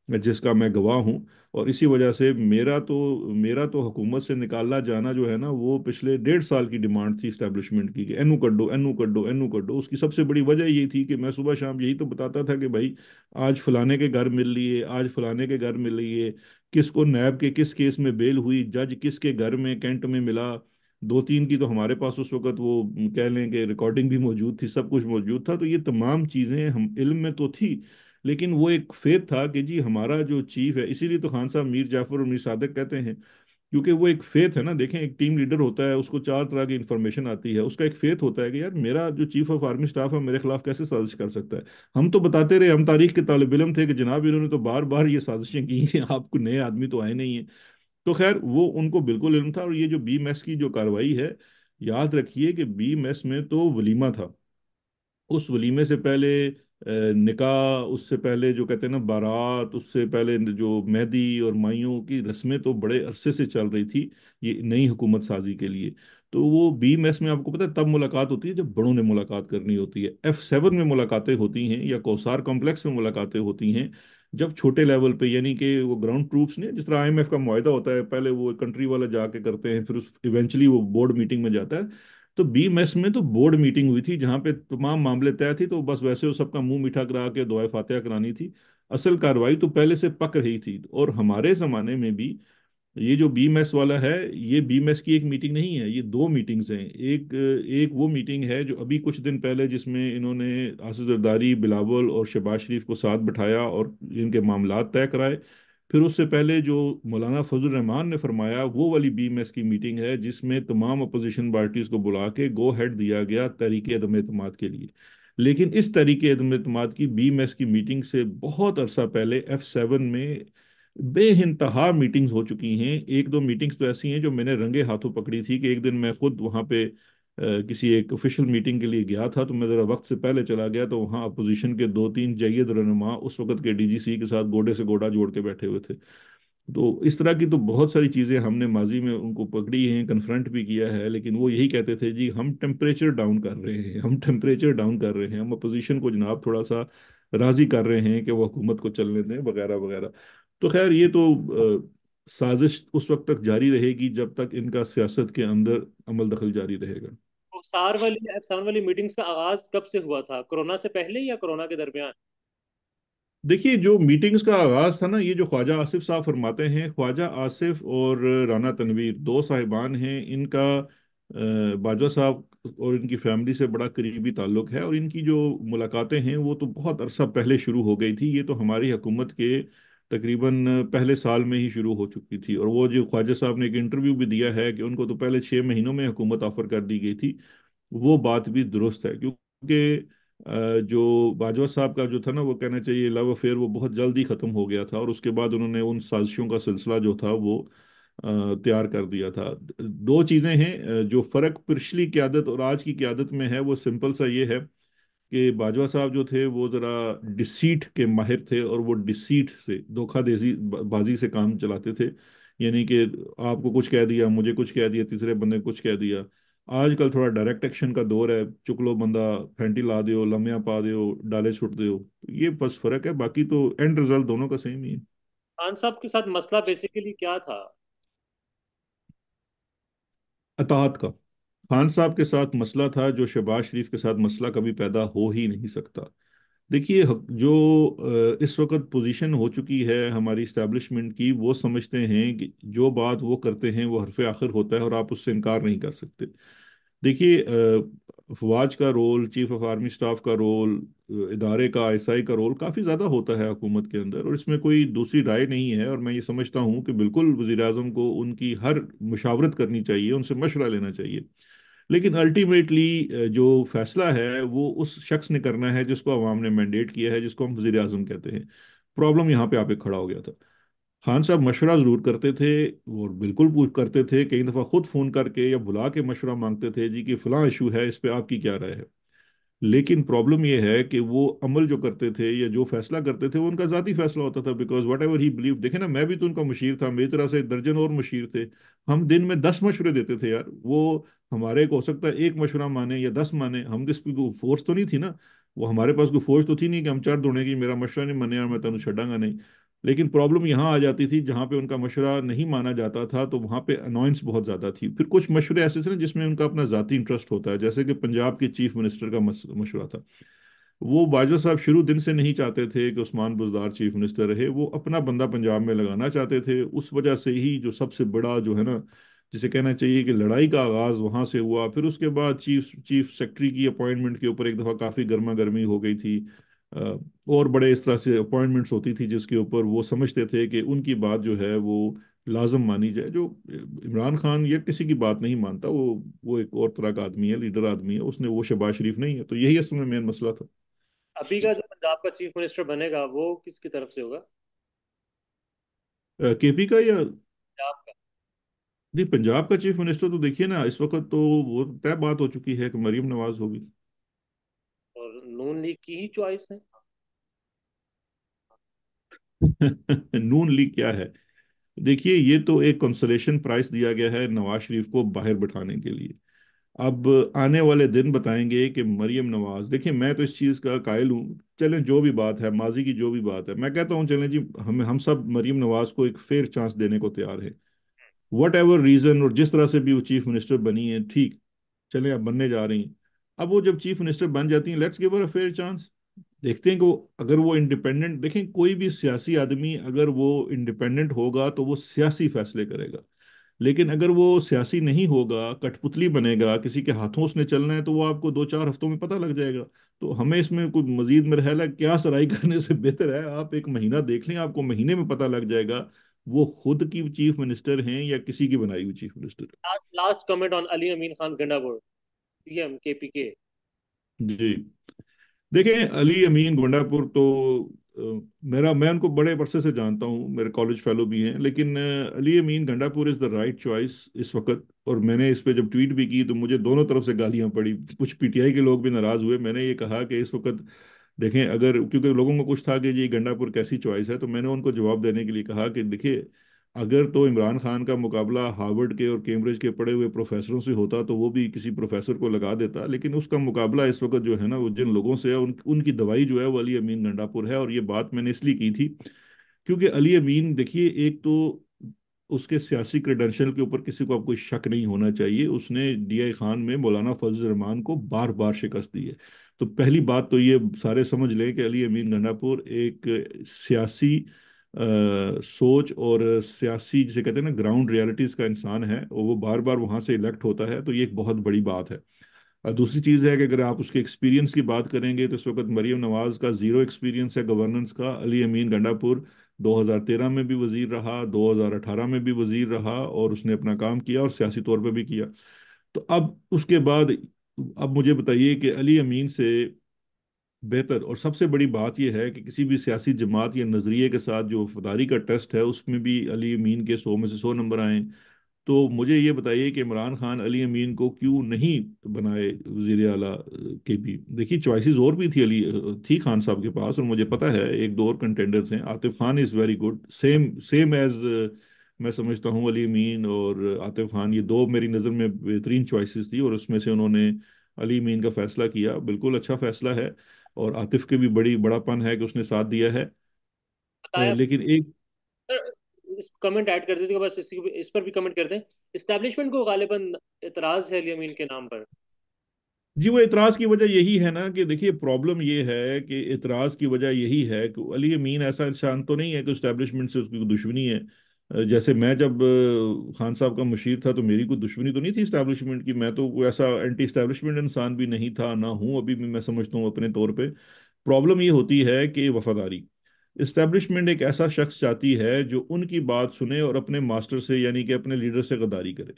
जिसका मैं गवाह हूँ। और इसी वजह से मेरा तो हुकूमत से निकाला जाना जो है ना, वो पिछले 1.5 साल की डिमांड थी इस्टेब्लिशमेंट की कि एनू कर दो, एनू कर दो, एनू कर दो। उसकी सबसे बड़ी वजह ये थी कि मैं सुबह शाम यही तो बताता था कि भाई आज फलाने के घर मिल रही है, आज फलाने के घर मिल रही है, किसको नैब के किस केस में बेल हुई, जज किसके घर में कैंट में मिला। दो तीन की तो हमारे पास उस वक्त वो कह लें कि रिकॉर्डिंग भी मौजूद थी, सब कुछ मौजूद था। तो ये तमाम चीज़ें हम इल्म में तो थी, लेकिन वो एक फेथ था कि जी हमारा जो चीफ है, इसीलिए तो खान साहब मीर जाफर और मीर सादिक कहते हैं, क्योंकि वो एक फेथ है ना। देखें, एक टीम लीडर होता है, उसको चार तरह की इंफॉर्मेशन आती है, उसका एक फेथ होता है कि यार मेरा जो चीफ ऑफ आर्मी स्टाफ है मेरे खिलाफ कैसे साजिश कर सकता है। हम तो बताते रहे, हम तारीख के तालिब इल्म थे कि जनाब इन्होंने तो बार बार ये साजिशें की हैं, आपको नए आदमी तो आए नहीं है। तो खैर वो उनको बिल्कुल इल्म था। और ये जो बी मैस की जो कार्रवाई है, याद रखिए कि बी मैस में तो वलीमा था। उस वलीमे से पहले निकाह, उससे पहले जो कहते हैं ना बारात, उससे पहले जो मेहंदी और माइयों की रस्में तो बड़े अरसे से चल रही थी ये नई हुकूमत साजी के लिए। तो वो बी मैस में आपको पता है तब मुलाकात होती है जब बड़ों ने मुलाकात करनी होती है। F7 में मुलाकातें होती हैं या कौसार कॉम्प्लेक्स में मुलाकातें होती हैं जब छोटे लेवल पे, यानी कि वो ग्राउंड ट्रूप्स ने, जिस तरह IMF का मुआहदा होता है, पहले वो कंट्री वाला जाके करते हैं, फिर उस इवेंचुअली वो बोर्ड मीटिंग में जाता है। तो बी मेस में तो बोर्ड मीटिंग हुई थी जहां पे तमाम मामले तय थे, तो बस वैसे वो सबका मुंह मीठा करा के दुआ फातिहा करानी थी। असल कार्रवाई तो पहले से पक रही थी। और हमारे जमाने में भी ये जो बी मेस वाला है, ये बी मेस की एक मीटिंग नहीं है, ये दो मीटिंग्स हैं। एक एक वो मीटिंग है जो अभी कुछ दिन पहले, जिसमें इन्होंने आसिफ जरदारी, बिलावल और शहबाज शरीफ को साथ बिठाया और इनके मामलात तय कराए। फिर उससे पहले जो मौलाना फजल रहमान ने फरमाया, वो वाली बी मेस की मीटिंग है जिसमें तमाम अपोजिशन पार्टीज को बुला के गो हेड दिया गया तहरीक अदम एतमाद के लिए। लेकिन इस तहरीक अदम एतमाद की बी मेस की मीटिंग से बहुत अरसा पहले F7 में बेइंतहा मीटिंग्स हो चुकी हैं। एक दो मीटिंग्स तो ऐसी हैं जो मैंने रंगे हाथों पकड़ी थी कि एक दिन मैं खुद वहाँ पे किसी एक ऑफिशियल मीटिंग के लिए गया था, तो मैं ज़रा वक्त से पहले चला गया, तो वहाँ अपोजिशन के दो तीन जय्यद रहनुमा उस वक्त के DGC के साथ गोडे से गोडा जोड़ के बैठे हुए थे। तो इस तरह की तो बहुत सारी चीज़ें हमने माजी में उनको पकड़ी हैं, कन्फ्रंट भी किया है। लेकिन वो यही कहते थे जी हम टेम्परेचर डाउन कर रहे हैं, हम टेम्परेचर डाउन कर रहे हैं, हम अपोजिशन को जनाब थोड़ा सा राजी कर रहे हैं कि वो हुकूमत को चलने दें, वगैरह वगैरह। तो खैर ये तो साजिश उस वक्त तक जारी रहेगी जब तक इनका सियासत के अंदर अमल दखल जारी रहेगा।
तो सार वाली F7 वाली मीटिंग्स का आगाज कब से हुआ था? कोरोना से पहले या कोरोना के दरमियान?
देखिए, जो मीटिंग्स का आगाज था ना, ये जो ख्वाजा आसिफ साहब फरमाते हैं, ख्वाजा आसिफ और राना तनवीर दो साहिबान हैं। इनका बाजवा साहब और इनकी फैमिली से बड़ा करीबी ताल्लुक है। और इनकी जो मुलाकातें हैं वो तो बहुत अरसा पहले शुरू हो गई थी। ये तो हमारी हुकूमत के तकरीबन पहले साल में ही शुरू हो चुकी थी। और वो जो ख्वाजा साहब ने एक इंटरव्यू भी दिया है कि उनको तो पहले 6 महीनों में हुकूमत ऑफर कर दी गई थी, वो बात भी दुरुस्त है। क्योंकि जो बाजवा साहब का जो था ना, वो कहना चाहिए लव अफेयर, वो बहुत जल्दी ख़त्म हो गया था, और उसके बाद उन्होंने उन साजिशों का सिलसिला जो था वो तैयार कर दिया था। दो चीज़ें हैं जो फ़र्क पिछली क़यादत और आज की क़यादत में है, वो सिंपल सा ये है कि बाजवा साहब जो थे वो ज़रा डिसीट के माहिर थे, और वो डिसीट से, धोखाधड़ी बाजी से काम चलाते थे। यानी कि आपको कुछ कह दिया, मुझे कुछ कह दिया, तीसरे बंदे को कुछ कह दिया। आजकल थोड़ा डायरेक्ट एक्शन का दौर है, चुक लो बंदा, फैंटी ला दियो, लम्या पा दियो, डाले छुट दियो। ये बस फर्क है, बाकी तो एंड रिजल्ट दोनों का सेम ही है।
खान साहब के साथ मसला बेसिकली क्या था?
अतात का। खान साहब के साथ मसला था जो शहबाज शरीफ के साथ मसला कभी पैदा हो ही नहीं सकता। देखिए, जो इस वक्त पोजीशन हो चुकी है हमारी इस्टेब्लिशमेंट की, वो समझते हैं कि जो बात वो करते हैं वो हरफ आखिर होता है और आप उससे इनकार नहीं कर सकते। देखिए, अफवाज का role, chief of army staff का रोल, इदारे का, आईएसआई का रोल काफ़ी ज़्यादा होता है हुकूमत के अंदर, और इसमें कोई दूसरी राय नहीं है। और मैं ये समझता हूँ कि बिल्कुल वज़ीर आज़म को उनकी हर मुशावरत करनी चाहिए, उनसे मशवरा लेना चाहिए। लेकिन अल्टीमेटली जो फैसला है वो उस शख्स ने करना है जिसको अवाम ने मैंडेट किया है, जिसको हम वज़ीर आज़म कहते हैं। प्रॉब्लम यहाँ पे आके खड़ा हो गया था। खान साहब मशवरा ज़रूर करते थे, और बिल्कुल पूछ करते थे, कई दफ़ा खुद फ़ोन करके या बुला के मशवरा मांगते थे जी कि फ़लाँ इशू है, इस पे आपकी क्या राय है। लेकिन प्रॉब्लम ये है कि वो अमल जो करते थे या जो फैसला करते थे वो उनका ज़ाती फैसला होता था, because what ever he believe. देखे ना, मैं भी तो उनका मुशीर था, मेरी तरह से दर्जन और मुशीर थे। हम दिन में 10 मशवरे देते थे यार। वो हमारे को हो सकता है एक मशवरा माने या 10 माने, हम किस पे फोर्स तो नहीं थी ना। वो हमारे पास कोई फोर्स तो थी नहीं कि हम चार दौड़े की मेरा मशवरा नहीं माने और मैं तेन छड़ांगा नहीं। लेकिन प्रॉब्लम यहाँ आ जाती थी, जहाँ पे उनका मशवरा नहीं माना जाता था तो वहाँ पे अनोइंस बहुत ज़्यादा थी। फिर कुछ मशवरे ऐसे थे ना जिसमें उनका अपना ज़ाती इंटरेस्ट होता है, जैसे कि पंजाब के चीफ मिनिस्टर का मशवरा था। वो बाजवा साहब शुरू दिन से नहीं चाहते थे कि उस्मान बुज़दार चीफ मिनिस्टर रहे, वो अपना बंदा पंजाब में लगाना चाहते थे। उस वजह से ही जो सबसे बड़ा जो है ना, जिसे कहना चाहिए कि लड़ाई का आगाज वहां से हुआ। फिर उसके बाद चीफ चीफ सेक्रेटरी की अपॉइंटमेंट के ऊपर एक दफ़ा काफ़ी गर्मा गर्मी हो गई थी। अ, और बड़े इस तरह से अपॉइंटमेंट्स होती थी जिसके ऊपर वो समझते थे कि उनकी बात जो है वो लाजम मानी जाए। जो इमरान खान ये किसी की बात नहीं मानता, वो एक और तरह का आदमी है, लीडर आदमी है, उसने, वो शहबाज शरीफ नहीं है। तो यही असल में मेन मसला था।
अभी का जो पंजाब का चीफ मिनिस्टर बनेगा वो किसकी तरफ से होगा?
केपी का या?
पंजाब का।
नहीं, पंजाब का चीफ मिनिस्टर तो देखिए ना, इस वक्त तो वो तय बात हो चुकी है कि मरीम नवाज होगी।
और नून लीग की ही चॉइस है।
नून लीग क्या है? देखिए, ये तो एक कंसोलेशन प्राइस दिया गया है नवाज शरीफ को बाहर बिठाने के लिए। अब आने वाले दिन बताएंगे कि मरियम नवाज, देखिए मैं तो इस चीज़ का कायल हूँ, चलें जो भी बात है, माजी की जो भी बात है, मैं कहता हूँ चलें जी, हम सब मरियम नवाज को एक फेयर चांस देने को तैयार है। वट एवर रीजन, और जिस तरह से भी वो चीफ मिनिस्टर बनी है, ठीक, चले अब बनने जा रही हैं। अब वो जब चीफ मिनिस्टर बन जाती हैं, let's give her a fair chance. देखते हैं कि वो, अगर वो इंडिपेंडेंट, देखें कोई भी सियासी आदमी अगर वो इंडिपेंडेंट होगा तो वो सियासी फैसले करेगा। लेकिन अगर वो सियासी नहीं होगा, कठपुतली बनेगा, किसी के हाथों उसने चलना है, तो वो आपको 2-4 हफ्तों में पता लग जाएगा। तो हमें इसमें कोई मजीद मेरा ख्याल है क्या सराई करने से बेहतर है आप एक महीना देख लें, आपको महीने में पता लग जाएगा वो खुद की चीफ मिनिस्टर हैं या किसी की बनाई हुई chief minister
last last comment on Ali Amin Khan Gandapur, PM KPK.
है। जी, देखें अली अमीन गुंडापुर तो मैं उनको बड़े अरसे से जानता हूँ, मेरे कॉलेज फेलो भी हैं, लेकिन Ali Amin Gandapur is the right choice इस वक्त। और मैंने इस पे जब ट्वीट भी की तो मुझे दोनों तरफ से गालियां पड़ी, कुछ पीटीआई के लोग भी नाराज हुए। मैंने ये कहा कि इस वक्त देखें, अगर क्योंकि लोगों को कुछ था कि ये गंडापुर कैसी चॉइस है, तो मैंने उनको जवाब देने के लिए कहा कि देखिए, अगर तो इमरान खान का मुकाबला हार्वर्ड के और कैम्ब्रिज के पढ़े हुए प्रोफेसरों से होता तो वो भी किसी प्रोफेसर को लगा देता, लेकिन उसका मुकाबला इस वक्त जो है ना वो जिन लोगों से है, उनकी दवाई जो है वो अली अमीन गंडापुर है। और ये बात मैंने इसलिए की थी क्योंकि अली अमीन, देखिए, एक तो उसके सियासी क्रेडेंशियल के ऊपर किसी को अब कोई शक नहीं होना चाहिए, उसने डीआई खान में मौलाना फजल रहमान को बार बार शिकस्त दी है। तो पहली बात तो ये सारे समझ लें कि अली अमीन गंडापुर एक सियासी सोच और सियासी, जिसे कहते हैं ना, ग्राउंड रियलिटीज का इंसान है, और वो बार बार वहां से इलेक्ट होता है, तो ये एक बहुत बड़ी बात है। और दूसरी चीज़ है कि अगर आप उसके एक्सपीरियंस की बात करेंगे तो इस वक्त मरीम नवाज का जीरो एक्सपीरियंस है गवर्नेंस का। अली अमीन गंडापुर 2013 में भी वजीर रहा, 2018 में भी वजीर रहा, और उसने अपना काम किया और सियासी तौर पे भी किया। तो अब उसके बाद, अब मुझे बताइए कि अली अमीन से बेहतर। और सबसे बड़ी बात यह है कि किसी भी सियासी जमात या नज़रिए के साथ जो वफादारी का टेस्ट है उसमें भी अली अमीन के 100 में से 100 नंबर आए। तो मुझे ये बताइए कि इमरान खान अली अमीन को क्यों नहीं बनाए वजीर आला के भी। देखिए चॉइसेस और भी थी, थी खान साहब के पास, और मुझे पता है एक दो और कंटेंडर्स हैं। Atif Khan is very good, same same as मैं समझता हूँ अली अमीन और आतिफ खान, ये दो मेरी नज़र में बेहतरीन चॉइसेस थी, और उसमें से उन्होंने अली अमीन का फैसला किया। बिल्कुल अच्छा फैसला है। और आतिफ के भी बड़ापन है कि उसने साथ दिया है।
बताया
लेकिन एक,
सर, इस कमेंट ऐड कर देते बस, इस पर भी कमेंट कर दें। इस्टेब्लिशमेंट को गालिबन इतराज है अली अमीन के नाम पर।
जी वो इतराज की वजह यही है ना कि देखिए प्रॉब्लम ये है कि इतराज की वजह यही है कि अली अमीन ऐसा इंसान तो नहीं है कि इस्टेब्लिशमेंट से उसकी कोई दुश्मनी है। जैसे मैं जब खान साहब का मुशीर था तो मेरी कोई दुश्मनी तो नहीं थी इस्टेब्लिशमेंट की, मैं तो कोई ऐसा एंटी इस्टेब्लिशमेंट इंसान भी नहीं था, ना हूँ अभी भी, मैं समझता हूँ अपने तौर पे। प्रॉब्लम ये होती है कि वफादारी, इस्टेब्लिशमेंट एक ऐसा शख्स चाहती है जो उनकी बात सुने और अपने मास्टर से यानी कि अपने लीडर से गद्दारी करे।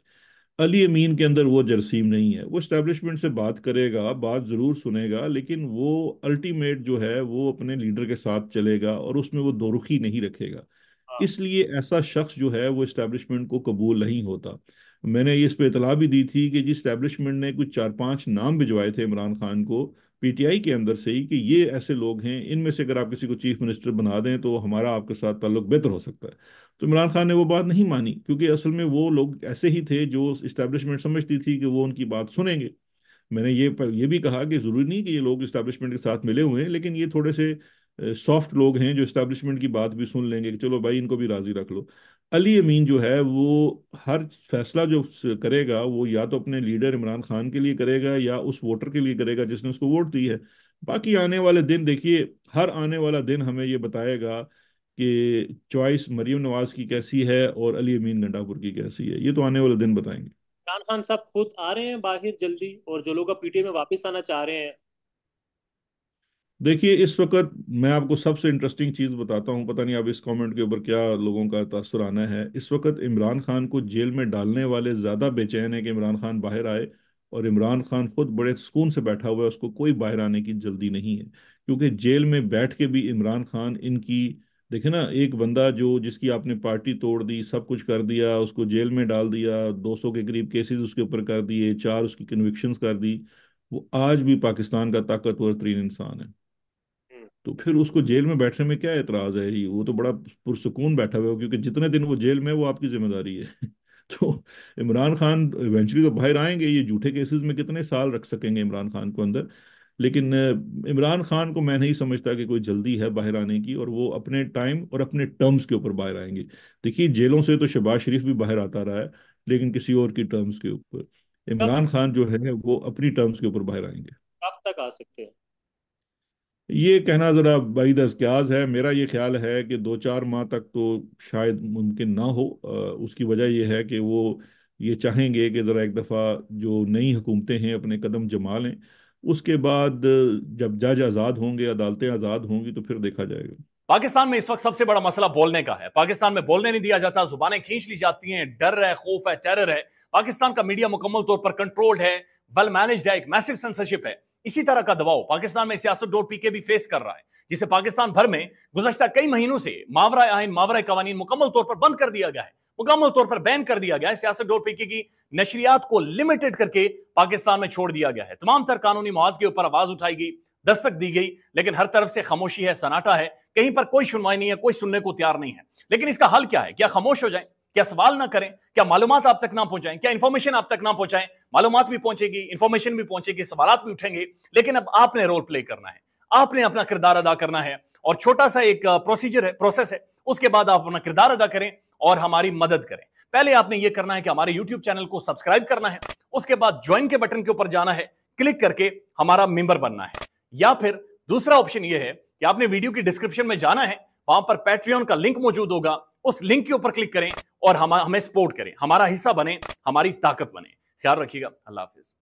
अली अमीन के अंदर वो जरसीम नहीं है। वो एस्टेब्लिशमेंट से बात करेगा, बात जरूर सुनेगा, लेकिन वो अल्टीमेट जो है वो अपने लीडर के साथ चलेगा और उसमें वो दोरुखी नहीं रखेगा।
हाँ।
इसलिए ऐसा शख्स जो है वो इस्टेब्लिशमेंट को कबूल नहीं होता। मैंने इस पे इतला भी दी थी कि जिस इस्टेब्लिशमेंट ने कुछ 4-5 नाम भिजवाए थे इमरान खान को पीटीआई के अंदर से ही कि ये ऐसे लोग हैं, इनमें से अगर आप किसी को चीफ मिनिस्टर बना दें तो हमारा आपके साथ ताल्लुक बेहतर हो सकता है। तो इमरान खान ने वो बात नहीं मानी, क्योंकि असल में वो लोग ऐसे ही थे जो इस्टेब्लिशमेंट समझती थी कि वो उनकी बात सुनेंगे। मैंने ये भी कहा कि जरूरी नहीं कि ये लोग इस्टेब्लिशमेंट के साथ मिले हुए हैं, लेकिन ये थोड़े से सॉफ्ट लोग हैं जो इस्टेब्लिशमेंट की बात भी सुन लेंगे कि चलो भाई इनको भी राजी रख लो। अली अमीन जो है वो हर फैसला जो करेगा वो या तो अपने लीडर इमरान खान के लिए करेगा या उस वोटर के लिए करेगा जिसने उसको वोट दी है। बाकी आने वाले दिन देखिए, हर आने वाला दिन हमें ये बताएगा कि चॉइस मरीम नवाज की कैसी है और अली अमीन गंडापुर की कैसी है। ये तो आने वाले दिन बताएंगे।
इमरान खान साहब खुद आ रहे हैं बाहर जल्दी, और जो लोग अब पीटीआई में वापस आना चाह रहे हैं।
देखिए इस वक्त मैं आपको सबसे इंटरेस्टिंग चीज़ बताता हूँ, पता नहीं अब इस कमेंट के ऊपर क्या लोगों का तासुर आना है। इस वक्त इमरान खान को जेल में डालने वाले ज़्यादा बेचैन है कि इमरान खान बाहर आए, और इमरान खान खुद बड़े सुकून से बैठा हुआ है, उसको कोई बाहर आने की जल्दी नहीं है। क्योंकि जेल में बैठ के भी इमरान खान इनकी, देखे ना, एक बंदा जो जिसकी आपने पार्टी तोड़ दी, सब कुछ कर दिया, उसको जेल में डाल दिया, 200 के करीब केसेस उसके ऊपर कर दिए, 4 उसकी कन्विक्शंस कर दी, वो आज भी पाकिस्तान का ताकतवर तरीन इंसान है।
हम्म।
तो फिर उसको जेल में बैठने में क्या एतराज है? ही वो तो बड़ा पुरसुकून बैठा हुआ है, क्योंकि जितने दिन वो जेल में है वो आपकी जिम्मेदारी है। तो इमरान खान इवेंचुअली तो बाहर आएंगे, ये झूठे केसेस में कितने साल रख सकेंगे इमरान खान को अंदर। लेकिन इमरान खान को मैं नहीं समझता कि कोई जल्दी है बाहर आने की, और वो अपने टाइम और अपने टर्म्स के ऊपर बाहर आएंगे। देखिए जेलों से तो शहबाज शरीफ भी बाहर आता रहा है, लेकिन किसी और की टर्म्स के ऊपर।
कब
इमरान खान जो है वो अपनी टर्म्स के ऊपर बाहर आएंगे।
कब तक आ सकते हैं?
ये कहना जरा बाईद अज़्क्याज है। मेरा ये ख्याल है कि 2-4 माह तक तो शायद मुमकिन ना हो। उसकी वजह यह है कि वो ये चाहेंगे कि ज़रा एक दफ़ा जो नई हुकूमतें हैं अपने कदम जमा लें। उसके बाद जब जज आज़ाद होंगे, अदालतें आज़ाद होंगी, तो फिर देखा जाएगा।
पाकिस्तान में इस वक्त सबसे बड़ा मसला बोलने का है। पाकिस्तान में बोलने नहीं दिया जाता, जुबानें खींच ली जाती हैं, डर है, खौफ है, टेरर है। पाकिस्तान का मीडिया मुकम्मल तौर पर कंट्रोल्ड है, वेल मैनेज्ड है, एक मैसिव सेंसरशिप है। इसी तरह का दबाव पाकिस्तान में सियासत डॉट पीके भी फेस कर रहा है, जिसे पाकिस्तान भर में गुज़श्ता कई महीनों से मावरा आइन, मावरा कवानीन मुकम्मल तौर पर बंद कर दिया गया है, मुकम्मल तौर पर बैन कर दिया गया है। सियासत डॉट पीके की नशरियात को लिमिटेड करके पाकिस्तान में छोड़ दिया गया है। तमाम तर कानूनी मुआवजे के ऊपर आवाज उठाई गई, दस्तक दी गई, लेकिन हर तरफ से खामोशी है, सन्नाटा है, कहीं पर कोई सुनवाई नहीं है, कोई सुनने को तैयार नहीं है। लेकिन इसका हल क्या है? क्या खामोश हो जाएं? क्या सवाल ना करें? क्या मालूमात आप तक ना पहुंचाएं? क्या इंफॉर्मेशन आप तक ना पहुंचाएं? मालूमात भी पहुंचेगी, इंफॉर्मेशन भी पहुंचेगी, सवालात भी उठेंगे, लेकिन अब आपने रोल प्ले करना है, आपने अपना किरदार अदा करना है। और छोटा सा एक प्रोसीजर है, प्रोसेस है, उसके बाद आप अपना किरदार अदा करें और हमारी मदद करें। पहले आपने यह करना है कि हमारे यूट्यूब चैनल को सब्सक्राइब करना है, उसके बाद ज्वाइन के बटन के ऊपर जाना है, क्लिक करके हमारा मेंबर बनना है। या फिर दूसरा ऑप्शन यह है कि आपने वीडियो की डिस्क्रिप्शन में जाना है, वहां पर पैट्रियन का लिंक मौजूद होगा, उस लिंक के ऊपर क्लिक करें और हमें सपोर्ट करें, हमारा हिस्सा बने, हमारी ताकत बने। ख्याल रखिएगा। अल्लाह हाफिज।